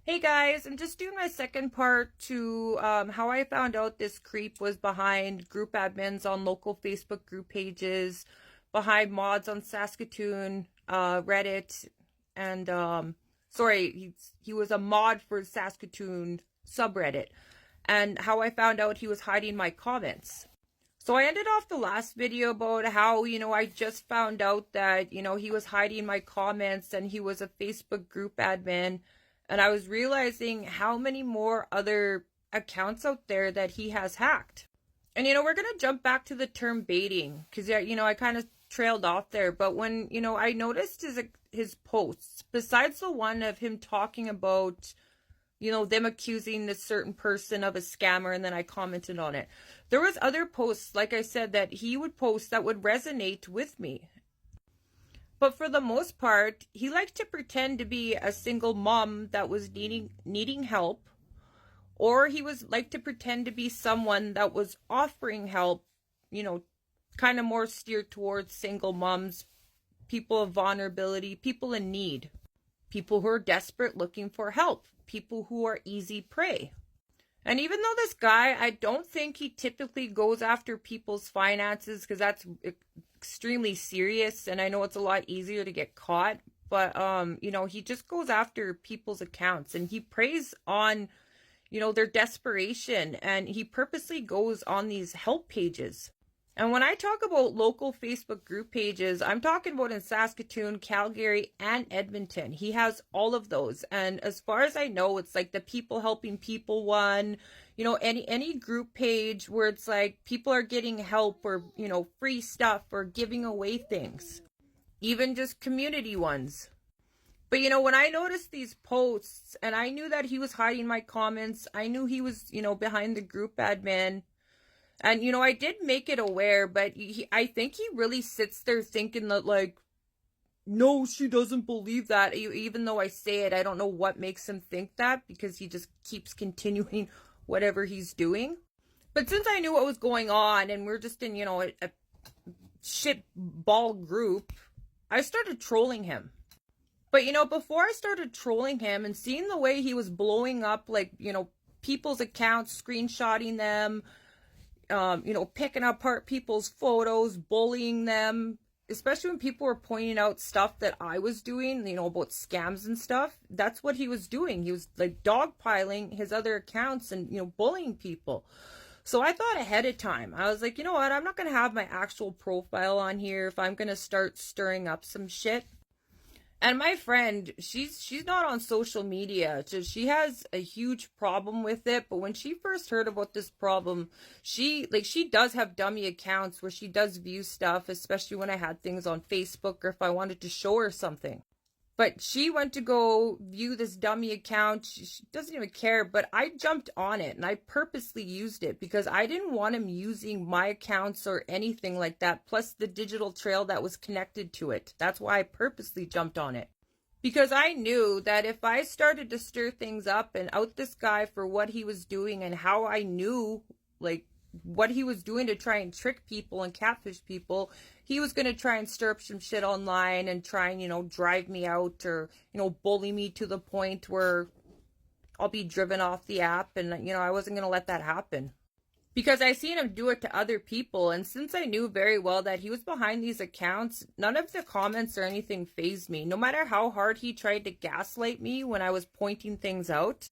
Hey guys, I'm just doing my second part to how I found out this creep was behind group admins on local Facebook group pages, behind mods on Saskatoon, Reddit, and he was a mod for Saskatoon subreddit, and how I found out he was hiding my comments. So I ended off the last video about how, I just found out that, he was hiding my comments and he was a Facebook group admin. And I was realizing how many more other accounts out there that he has hacked. And, we're going to jump back to the term baiting because, I kind of trailed off there. But when, I noticed his posts, besides the one of him talking about them accusing this certain person of a scammer, and then I commented on it. There was other posts, like I said, that he would post that would resonate with me. But for the most part, he liked to pretend to be a single mom that was needing help, or he was like to pretend to be someone that was offering help, kind of more steered towards single moms, people of vulnerability, people in need, people who are desperate looking for help, people who are easy prey. And even though this guy, I don't think he typically goes after people's finances because that's extremely serious, and I know it's a lot easier to get caught, but he just goes after people's accounts and he preys on, their desperation, and he purposely goes on these help pages. And when I talk about local Facebook group pages, I'm talking about in Saskatoon, Calgary, and Edmonton. He has all of those. And as far as I know, it's like the people helping people one, any group page where it's like people are getting help or, free stuff or giving away things. Even just community ones. But, when I noticed these posts and I knew that he was hiding my comments, I knew he was, behind the group admin. And, I did make it aware, but I think he really sits there thinking that, like, no, she doesn't believe that. Even though I say it, I don't know what makes him think that because he just keeps continuing whatever he's doing. But since I knew what was going on and we're just in, a shit ball group, I started trolling him. But, before I started trolling him and seeing the way he was blowing up, like, people's accounts, screenshotting them, picking apart people's photos, bullying them, especially when people were pointing out stuff that I was doing, about scams and stuff. That's what he was doing. He was like dogpiling his other accounts and, bullying people. So I thought ahead of time. I was like, you know what? I'm not going to have my actual profile on here if I'm going to start stirring up some shit. And my friend, she's not on social media. She has a huge problem with it. But when she first heard about this problem, she does have dummy accounts where she does view stuff, especially when I had things on Facebook or if I wanted to show her something. But she went to go view this dummy account. She doesn't even care, but I jumped on it and I purposely used it because I didn't want him using my accounts or anything like that, plus the digital trail that was connected to it. That's why I purposely jumped on it. Because I knew that if I started to stir things up and out this guy for what he was doing and how I knew, like, what he was doing to try and trick people and catfish people, he was going to try and stir up some shit online and try and, drive me out or, bully me to the point where I'll be driven off the app. And, I wasn't going to let that happen. Because I seen him do it to other people. And since I knew very well that he was behind these accounts, none of the comments or anything fazed me. No matter how hard he tried to gaslight me when I was pointing things out.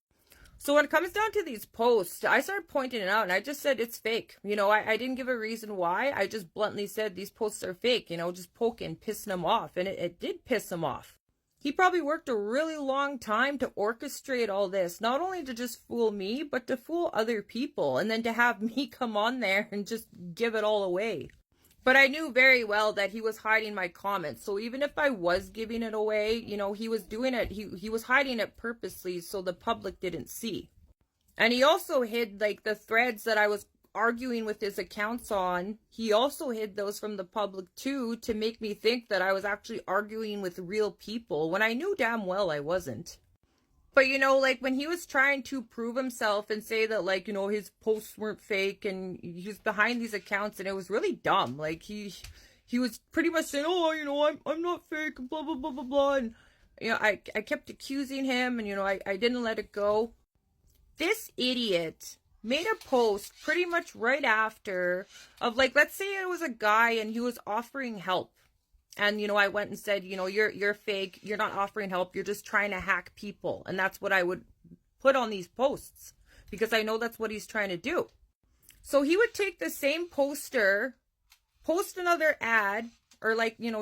So when it comes down to these posts, I started pointing it out and I just said it's fake. I didn't give a reason why. I just bluntly said these posts are fake, just poking, pissing him off. And it did piss him off. He probably worked a really long time to orchestrate all this, not only to just fool me, but to fool other people. And then to have me come on there and just give it all away. But I knew very well that he was hiding my comments. So even if I was giving it away, he was doing it. He was hiding it purposely so the public didn't see. And he also hid like the threads that I was arguing with his accounts on. He also hid those from the public too to make me think that I was actually arguing with real people when I knew damn well I wasn't. But, like when he was trying to prove himself and say that, like, his posts weren't fake and he was behind these accounts and it was really dumb. Like he was pretty much saying, oh, I'm not fake and blah, blah, blah, blah, blah. I kept accusing him, and I didn't let it go. This idiot made a post pretty much right after of, like, let's say it was a guy and he was offering help. And, I went and said, you're fake. You're not offering help. You're just trying to hack people. And that's what I would put on these posts, because I know that's what he's trying to do. So he would take the same poster, post another ad, or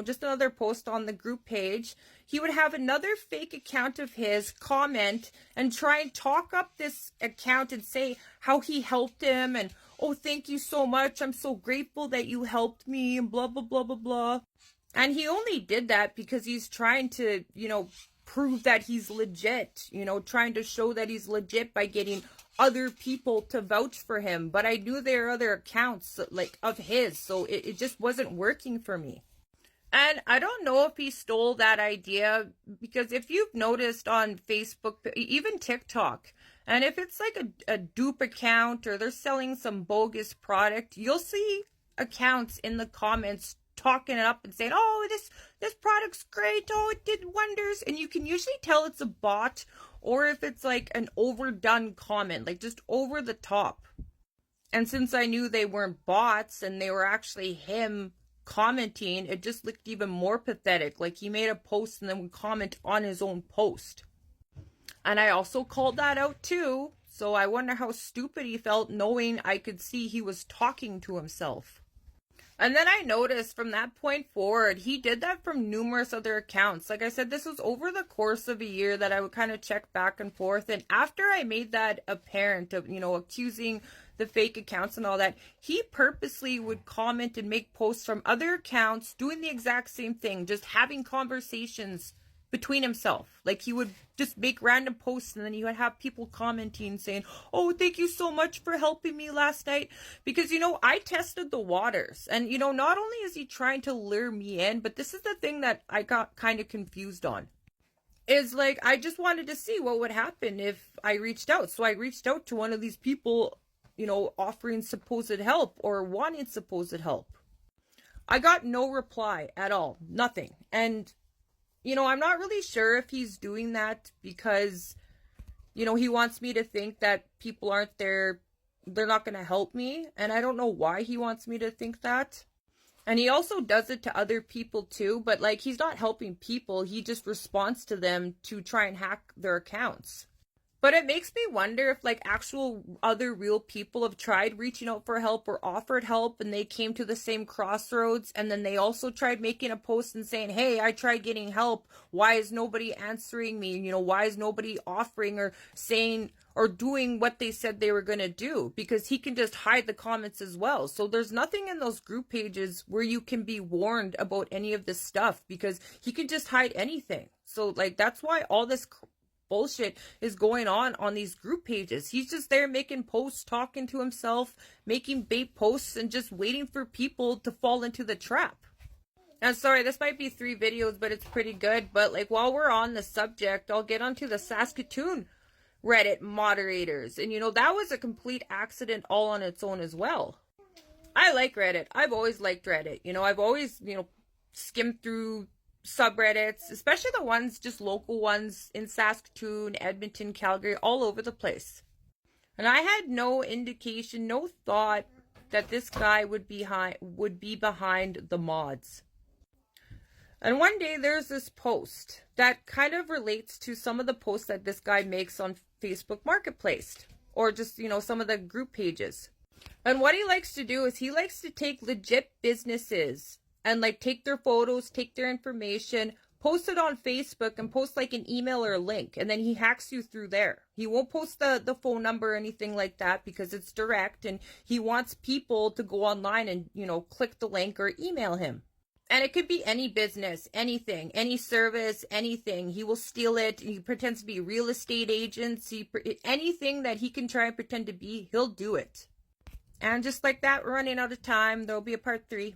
just another post on the group page. He would have another fake account of his comment and try and talk up this account and say how he helped him and, oh, thank you so much. I'm so grateful that you helped me, and blah, blah, blah, blah, blah. And he only did that because he's trying to, prove that he's legit, trying to show that he's legit by getting other people to vouch for him. But I knew there are other accounts of his, so it just wasn't working for me. And I don't know if he stole that idea, because if you've noticed on Facebook, even TikTok, and if it's like a dupe account or they're selling some bogus product, you'll see accounts in the comments talking it up and saying, oh, this product's great, oh, it did wonders. And you can usually tell it's a bot, or if it's like an overdone comment, like just over the top. And since I knew they weren't bots and they were actually him commenting, it just looked even more pathetic. Like he made a post and then would comment on his own post. And I also called that out too. So I wonder how stupid he felt knowing I could see he was talking to himself. And then I noticed from that point forward, he did that from numerous other accounts. Like I said, this was over the course of a year that I would kind of check back and forth. And after I made that apparent of, accusing the fake accounts and all that, he purposely would comment and make posts from other accounts doing the exact same thing, just having conversations between himself. Like he would just make random posts and then he would have people commenting saying, oh, thank you so much for helping me last night. Because, I tested the waters. And, not only is he trying to lure me in, but this is the thing that I got kind of confused on. Is like, I just wanted to see what would happen if I reached out. So I reached out to one of these people, offering supposed help or wanting supposed help. I got no reply at all. Nothing. And I'm not really sure if he's doing that because, he wants me to think that people aren't there, they're not going to help me. And I don't know why he wants me to think that. And he also does it to other people too, but he's not helping people. He just responds to them to try and hack their accounts. But it makes me wonder if actual other real people have tried reaching out for help or offered help and they came to the same crossroads, and then they also tried making a post and saying, hey, I tried getting help. Why is nobody answering me? Why is nobody offering or saying or doing what they said they were going to do? Because he can just hide the comments as well. So there's nothing in those group pages where you can be warned about any of this stuff, because he can just hide anything. So that's why all this bullshit is going on these group pages. He's just there making posts, talking to himself, making bait posts, and just waiting for people to fall into the trap. And sorry, this might be 3 videos, but it's pretty good. But while we're on the subject, I'll get onto the Saskatoon Reddit moderators. And that was a complete accident all on its own as well. I like Reddit. I've always liked Reddit. I've always, skimmed through subreddits, especially the ones, just local ones in Saskatoon, Edmonton, Calgary, all over the place. And I had no indication, no thought that this guy would be behind the mods. And one day there's this post that kind of relates to some of the posts that this guy makes on Facebook Marketplace, or just, some of the group pages. And what he likes to do is he likes to take legit businesses and take their photos, take their information, post it on Facebook, and post an email or a link, and then he hacks you through there. He won't post the phone number or anything like that because it's direct, and he wants people to go online and, click the link or email him. And it could be any business, anything, any service, anything. He will steal it. He pretends to be real estate agents. Anything that he can try and pretend to be, he'll do it. And just like that, we're running out of time. There'll be a part 3.